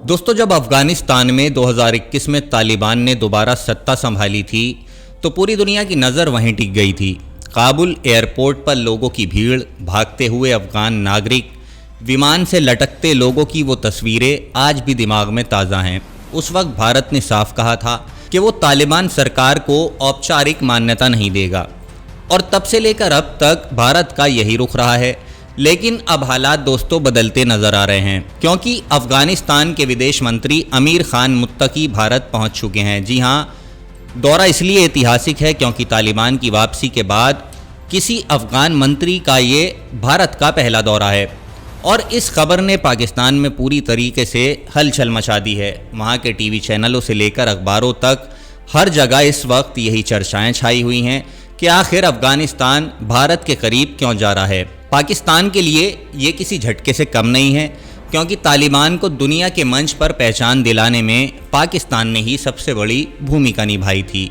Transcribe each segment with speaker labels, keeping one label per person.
Speaker 1: दोस्तों, जब अफगानिस्तान में 2021 में तालिबान ने दोबारा सत्ता संभाली थी तो पूरी दुनिया की नज़र वहीं टिक गई थी। काबुल एयरपोर्ट पर लोगों की भीड़, भागते हुए अफगान नागरिक, विमान से लटकते लोगों की वो तस्वीरें आज भी दिमाग में ताज़ा हैं। उस वक्त भारत ने साफ कहा था कि वो तालिबान सरकार को औपचारिक मान्यता नहीं देगा और तब से लेकर अब तक भारत का यही रुख रहा है। लेकिन अब हालात दोस्तों बदलते नजर आ रहे हैं, क्योंकि अफगानिस्तान के विदेश मंत्री अमीर खान मुत्तकी भारत पहुंच चुके हैं। जी हां, दौरा इसलिए ऐतिहासिक है क्योंकि तालिबान की वापसी के बाद किसी अफगान मंत्री का ये भारत का पहला दौरा है और इस खबर ने पाकिस्तान में पूरी तरीके से हलचल मचा दी है। वहाँ के टीवी चैनलों से लेकर अखबारों तक हर जगह इस वक्त यही चर्चाएं छाई हुई हैं कि आखिर अफगानिस्तान भारत के करीब क्यों जा रहा है। पाकिस्तान के लिए ये किसी झटके से कम नहीं है, क्योंकि तालिबान को दुनिया के मंच पर पहचान दिलाने में पाकिस्तान ने ही सबसे बड़ी भूमिका निभाई थी।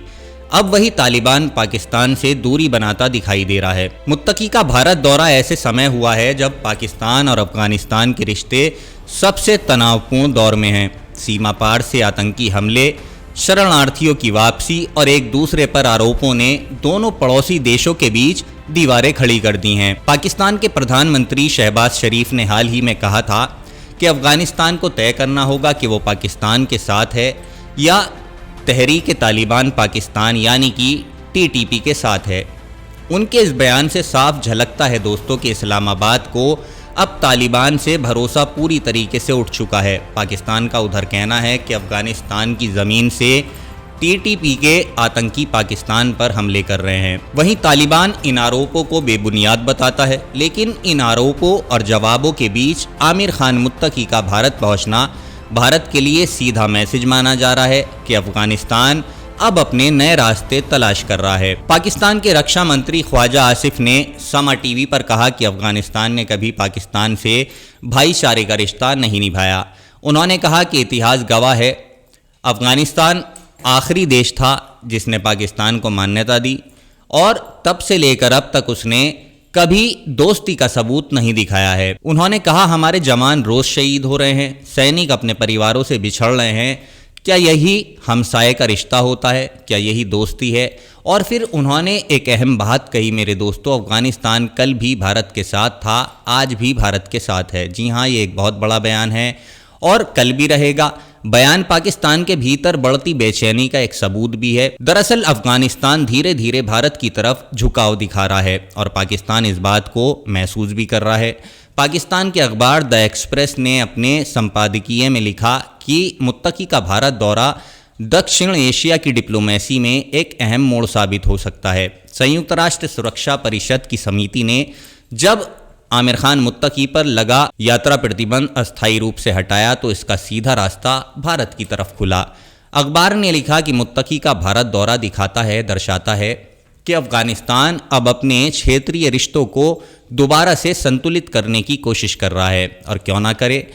Speaker 1: अब वही तालिबान पाकिस्तान से दूरी बनाता दिखाई दे रहा है। मुत्तकी का भारत दौरा ऐसे समय हुआ है जब पाकिस्तान और अफगानिस्तान के रिश्ते सबसे तनावपूर्ण दौर में हैं। सीमा पार से आतंकी हमले, शरणार्थियों की वापसी और एक दूसरे पर आरोपों ने दोनों पड़ोसी देशों के बीच दीवारें खड़ी कर दी हैं। पाकिस्तान के प्रधानमंत्री शहबाज शरीफ ने हाल ही में कहा था कि अफगानिस्तान को तय करना होगा कि वो पाकिस्तान के साथ है या तहरीक तालिबान पाकिस्तान यानी कि TTP के साथ है। उनके इस बयान से साफ झलकता है दोस्तों कि इस्लामाबाद को अब तालिबान से भरोसा पूरी तरीके से उठ चुका है। पाकिस्तान का उधर कहना है कि अफगानिस्तान की ज़मीन से TTP के आतंकी पाकिस्तान पर हमले कर रहे हैं। वहीं तालिबान इन आरोपों को बेबुनियाद बताता है, लेकिन इन आरोपों और जवाबों के बीच आमिर खान मुत्तकी का भारत पहुंचना भारत के लिए सीधा मैसेज माना जा रहा है कि अफगानिस्तान अब अपने नए रास्ते तलाश कर रहा है। पाकिस्तान के रक्षा मंत्री ख्वाजा आसिफ ने समा टीवी पर कहा कि अफगानिस्तान ने कभी पाकिस्तान से भाईचारे का रिश्ता नहीं निभाया। उन्होंने कहा कि इतिहास गवाह है, अफगानिस्तान आखिरी देश था जिसने पाकिस्तान को मान्यता दी और तब से लेकर अब तक उसने कभी दोस्ती का सबूत नहीं दिखाया है। उन्होंने कहा, हमारे जवान रोज शहीद हो रहे हैं, सैनिक अपने परिवारों से बिछड़ रहे हैं, क्या यही हमसाये का रिश्ता होता है? क्या यही दोस्ती है? और फिर उन्होंने एक अहम बात कही, मेरे दोस्तों, अफगानिस्तान कल भी भारत के साथ था, आज भी भारत के साथ है। जी हाँ, ये एक बहुत बड़ा बयान है और कल भी रहेगा। बयान पाकिस्तान के भीतर बढ़ती बेचैनी का एक सबूत भी है। दरअसल अफगानिस्तान धीरे धीरे भारत की तरफ झुकाव दिखा रहा है और पाकिस्तान इस बात को महसूस भी कर रहा है। पाकिस्तान के अखबार द एक्सप्रेस ने अपने संपादकीय में लिखा कि मुत्तकी का भारत दौरा दक्षिण एशिया की डिप्लोमेसी में एक अहम मोड़ साबित हो सकता है। संयुक्त राष्ट्र सुरक्षा परिषद की समिति ने जब आमिर खान मुत्तकी पर लगा यात्रा प्रतिबंध अस्थायी रूप से हटाया तो इसका सीधा रास्ता भारत की तरफ खुला। अखबार ने लिखा कि मुत्तकी का भारत दौरा दर्शाता है कि अफगानिस्तान अब अपने क्षेत्रीय रिश्तों को दोबारा से संतुलित करने की कोशिश कर रहा है, और क्यों ना करे।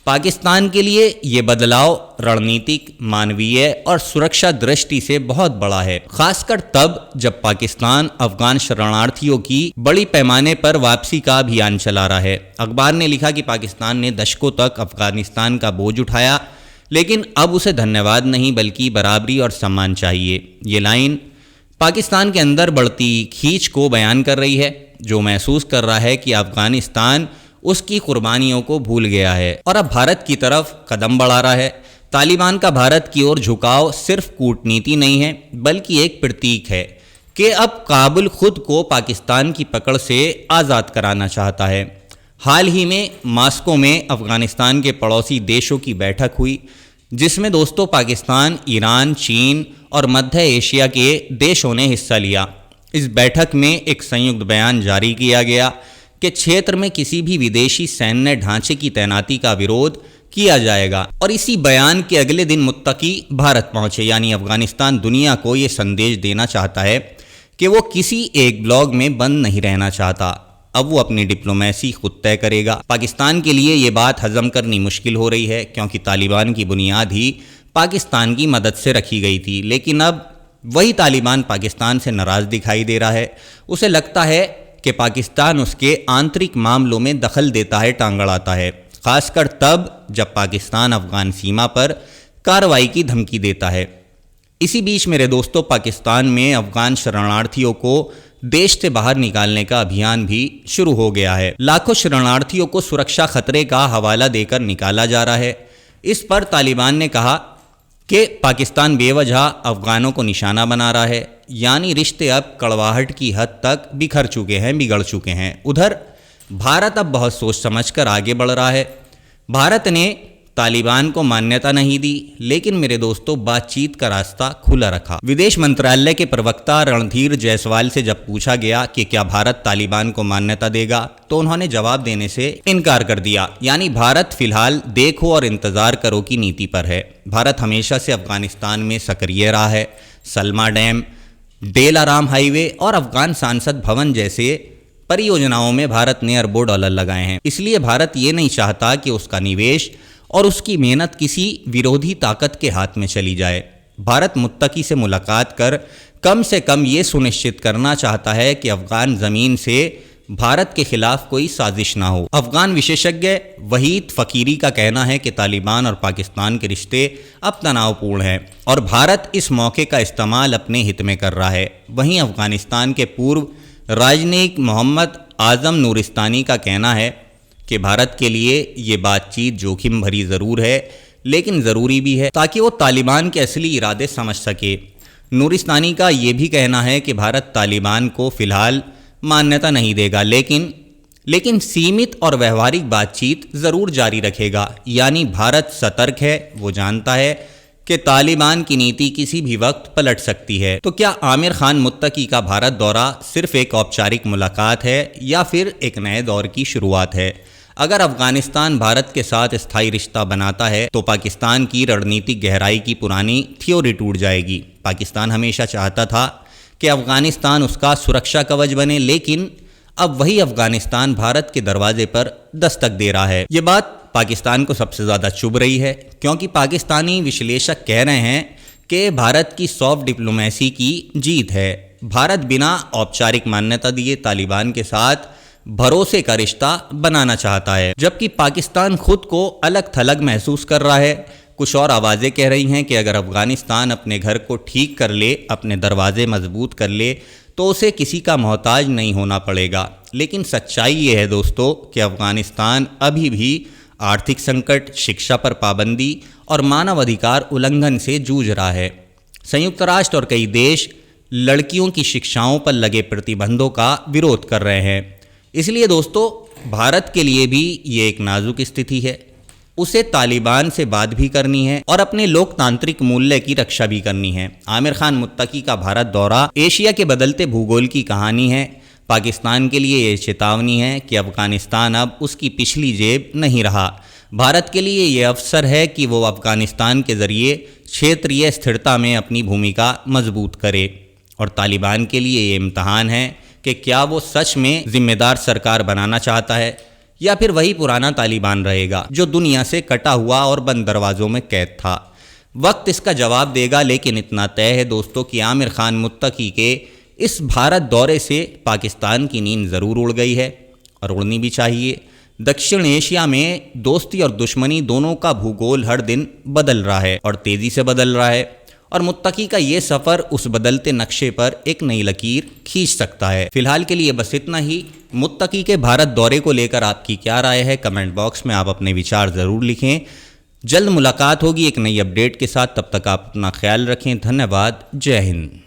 Speaker 1: पाकिस्तान के लिए ये बदलाव रणनीतिक, मानवीय और सुरक्षा दृष्टि से बहुत बड़ा है, खासकर तब जब पाकिस्तान अफगान शरणार्थियों की बड़ी पैमाने पर वापसी का अभियान चला रहा है। अखबार ने लिखा कि पाकिस्तान ने दशकों तक अफगानिस्तान का बोझ उठाया, लेकिन अब उसे धन्यवाद नहीं बल्कि बराबरी और सम्मान चाहिए। ये लाइन पाकिस्तान के अंदर बढ़ती खींच को बयान कर रही है, जो महसूस कर रहा है कि अफगानिस्तान उसकी कुर्बानियों को भूल गया है और अब भारत की तरफ कदम बढ़ा रहा है। तालिबान का भारत की ओर झुकाव सिर्फ कूटनीति नहीं है, बल्कि एक प्रतीक है कि अब काबुल खुद को पाकिस्तान की पकड़ से आज़ाद कराना चाहता है। हाल ही में मास्को में अफगानिस्तान के पड़ोसी देशों की बैठक हुई, जिसमें दोस्तों पाकिस्तान, ईरान, चीन और मध्य एशिया के देशों ने हिस्सा लिया। इस बैठक में एक संयुक्त बयान जारी किया गया कि क्षेत्र में किसी भी विदेशी सैन्य ढांचे की तैनाती का विरोध किया जाएगा। और इसी बयान के अगले दिन मुत्तकी भारत पहुंचे, यानी अफगानिस्तान दुनिया को ये संदेश देना चाहता है कि वो किसी एक ब्लॉक में बंद नहीं रहना चाहता। अब वो अपनी डिप्लोमेसी खुद तय करेगा। पाकिस्तान के लिए ये बात हजम करनी मुश्किल हो रही है, क्योंकि तालिबान की बुनियाद ही पाकिस्तान की मदद से रखी गई थी। लेकिन अब वही तालिबान पाकिस्तान से नाराज़ दिखाई दे रहा है। उसे लगता है कि पाकिस्तान उसके आंतरिक मामलों में दखल देता है, टांग अड़ाता है। खासकर तब जब पाकिस्तान अफगान सीमा पर कार्रवाई की धमकी देता है। इसी बीच मेरे दोस्तों, पाकिस्तान में अफगान शरणार्थियों को देश से बाहर निकालने का अभियान भी शुरू हो गया है। लाखों शरणार्थियों को सुरक्षा खतरे का हवाला देकर निकाला जा रहा है। इस पर तालिबान ने कहा कि पाकिस्तान बेवजह अफगानों को निशाना बना रहा है, यानी रिश्ते अब कड़वाहट की हद तक बिखर चुके हैं, बिगड़ चुके हैं। उधर भारत अब बहुत सोच समझकर आगे बढ़ रहा है। भारत ने तालिबान को मान्यता नहीं दी, लेकिन मेरे दोस्तों बातचीत का रास्ता खुला रखा। विदेश मंत्रालय के प्रवक्ता रणधीर जायसवाल से जब पूछा गया कि क्या भारत तालिबान को मान्यता देगा, तो उन्होंने जवाब देने से इनकार कर दिया। यानी भारत फिलहाल देखो और इंतजार करो की नीति पर है। भारत हमेशा से अफगानिस्तान में सक्रिय रहा है। सलमा डैम, डेल आराम हाईवे और अफगान सांसद भवन जैसे परियोजनाओं में भारत ने अरबों डॉलर लगाए हैं। इसलिए भारत ये नहीं चाहता कि उसका निवेश और उसकी मेहनत किसी विरोधी ताकत के हाथ में चली जाए। भारत मुत्तकी से मुलाकात कर कम से कम ये सुनिश्चित करना चाहता है कि अफगान ज़मीन से भारत के खिलाफ कोई साजिश ना हो। अफगान विशेषज्ञ वहीद फ़कीरी का कहना है कि तालिबान और पाकिस्तान के रिश्ते अब तनावपूर्ण हैं और भारत इस मौके का इस्तेमाल अपने हित में कर रहा है। वहीं अफगानिस्तान के पूर्व राजनयिक मोहम्मद आज़म नूरिस्तानी का कहना है कि भारत के लिए ये बातचीत जोखिम भरी ज़रूर है, लेकिन ज़रूरी भी है ताकि वो तालिबान के असली इरादे समझ सके। नूरिस्तानी का ये भी कहना है कि भारत तालिबान को फ़िलहाल मान्यता नहीं देगा, लेकिन सीमित और व्यवहारिक बातचीत ज़रूर जारी रखेगा। यानी भारत सतर्क है, वो जानता है कि तालिबान की नीति किसी भी वक्त पलट सकती है। तो क्या आमिर खान मुत्तकी का भारत दौरा सिर्फ एक औपचारिक मुलाकात है या फिर एक नए दौर की शुरुआत है? अगर अफगानिस्तान भारत के साथ स्थायी रिश्ता बनाता है तो पाकिस्तान की रणनीतिक गहराई की पुरानी थ्योरी टूट जाएगी। पाकिस्तान हमेशा चाहता था कि अफगानिस्तान उसका सुरक्षा कवच बने, लेकिन अब वही अफगानिस्तान भारत के दरवाजे पर दस्तक दे रहा है। ये बात पाकिस्तान को सबसे ज़्यादा चुभ रही है, क्योंकि पाकिस्तानी विश्लेषक कह रहे हैं कि भारत की सॉफ्ट डिप्लोमेसी की जीत है। भारत बिना औपचारिक मान्यता दिए तालिबान के साथ भरोसे का रिश्ता बनाना चाहता है, जबकि पाकिस्तान खुद को अलग थलग महसूस कर रहा है। कुछ और आवाज़ें कह रही हैं कि अगर अफगानिस्तान अपने घर को ठीक कर ले, अपने दरवाजे मजबूत कर ले, तो उसे किसी का मोहताज नहीं होना पड़ेगा। लेकिन सच्चाई ये है दोस्तों कि अफगानिस्तान अभी भी आर्थिक संकट, शिक्षा पर पाबंदी और मानवाधिकार उल्लंघन से जूझ रहा है। संयुक्त राष्ट्र और कई देश लड़कियों की शिक्षाओं पर लगे प्रतिबंधों का विरोध कर रहे हैं। इसलिए दोस्तों, भारत के लिए भी ये एक नाजुक स्थिति है। उसे तालिबान से बात भी करनी है और अपने लोकतांत्रिक मूल्य की रक्षा भी करनी है। आमिर खान मुत्तकी का भारत दौरा एशिया के बदलते भूगोल की कहानी है। पाकिस्तान के लिए ये चेतावनी है कि अफगानिस्तान अब उसकी पिछली जेब नहीं रहा। भारत के लिए ये अवसर है कि वो अफगानिस्तान के ज़रिए क्षेत्रीय स्थिरता में अपनी भूमिका मजबूत करे, और तालिबान के लिए ये इम्तहान है कि क्या वो सच में जिम्मेदार सरकार बनाना चाहता है या फिर वही पुराना तालिबान रहेगा जो दुनिया से कटा हुआ और बंद दरवाज़ों में कैद था। वक्त इसका जवाब देगा, लेकिन इतना तय है दोस्तों कि आमिर खान मुत्तकी के इस भारत दौरे से पाकिस्तान की नींद ज़रूर उड़ गई है, और उड़नी भी चाहिए। दक्षिण एशिया में दोस्ती और दुश्मनी दोनों का भूगोल हर दिन बदल रहा है और तेज़ी से बदल रहा है, और मुत्तकी का ये सफ़र उस बदलते नक्शे पर एक नई लकीर खींच सकता है। फिलहाल के लिए बस इतना ही। मुत्तकी के भारत दौरे को लेकर आपकी क्या राय है, कमेंट बॉक्स में आप अपने विचार ज़रूर लिखें। जल्द मुलाकात होगी एक नई अपडेट के साथ, तब तक आप अपना ख्याल रखें। धन्यवाद। जय हिंद।